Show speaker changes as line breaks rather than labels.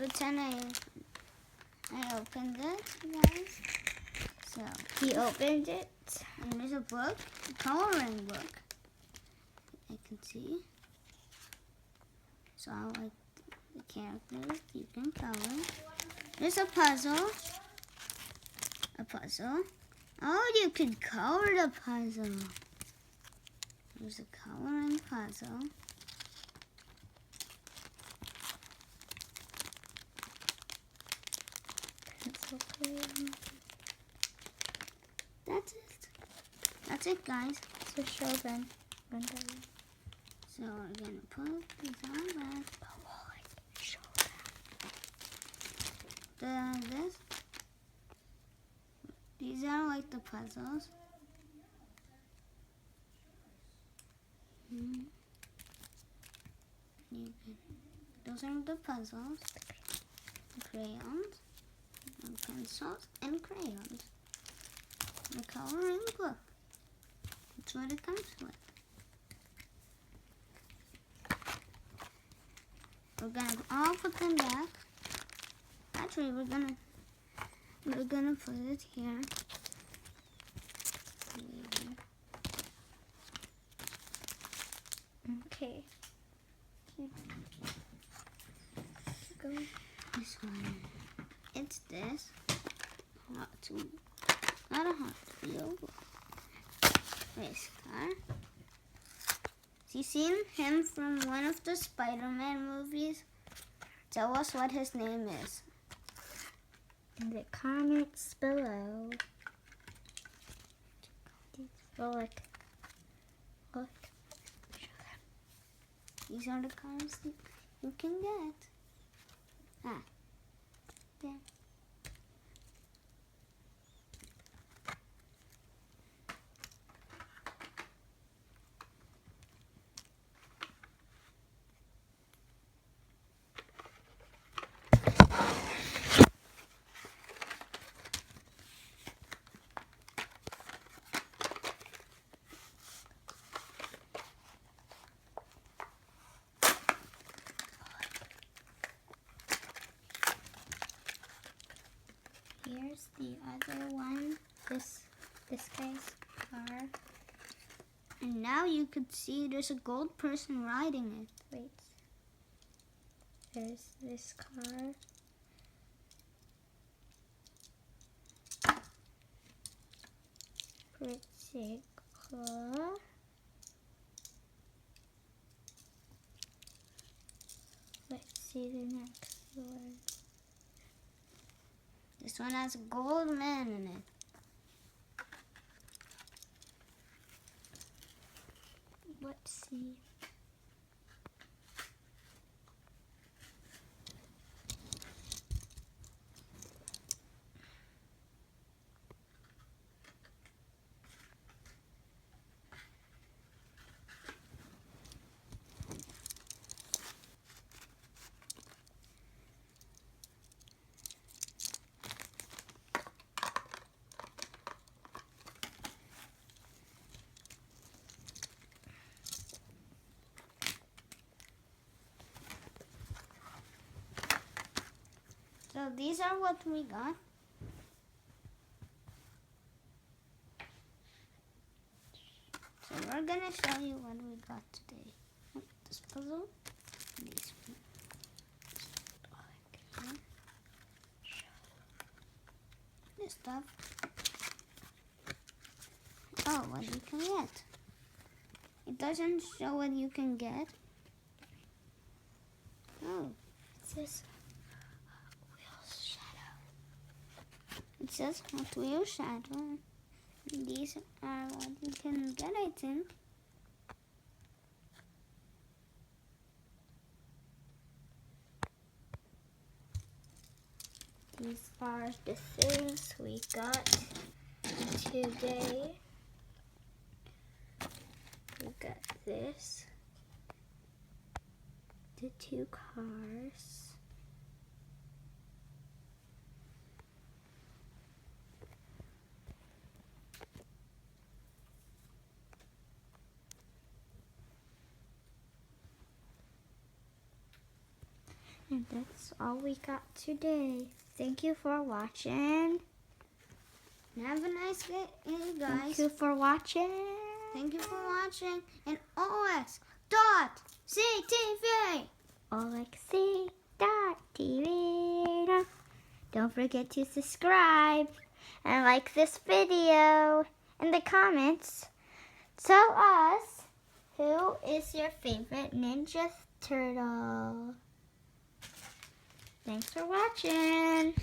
pretend I opened it, guys. So
He opened it.
and there's a book, a coloring book. I can see. So I like the characters. You can color. There's a puzzle. A puzzle. Oh, you can color the puzzle. There's a coloring puzzle.
Pencil crayon.
That's it. That's it, guys.
So show them.
So we're gonna put these on back.
Show
This. These are like the puzzles. Those are the puzzles. The crayons, and pencils, and crayons. The coloring book. That's what it comes with. We're gonna all put them back. Actually, we're gonna put it here.
Okay. Go.
This one. It's this. Not a hot wheel. Race car. You seen him from one of the Spider-Man movies? Tell us what his name is.
In the comments below. Look.
These are the cars you can get. There.
Here's the other one. This guy's car.
And now you could see there's a gold person riding it.
Wait. There's this car. Pretty cool. Let's see the next one.
This one has a gold man in it.
Let's see.
So these are what we got. So we're gonna show you what we got today. This puzzle. These. This stuff. Oh, what you can get. It doesn't show what you can get. Oh,
It says
it says Hot Wheels Shadow. These are what you can get, I think.
these are the things we got today. We got this. The 2 cars. And that's all we got today. Thank you for watching.
Have a nice day, guys.
Thank you for watching.
Thank you for watching. And OX.CTV.
OlekC.TV. Don't forget to subscribe and like this video in the comments. Tell us, who is your favorite Ninja Turtle? Thanks for watching.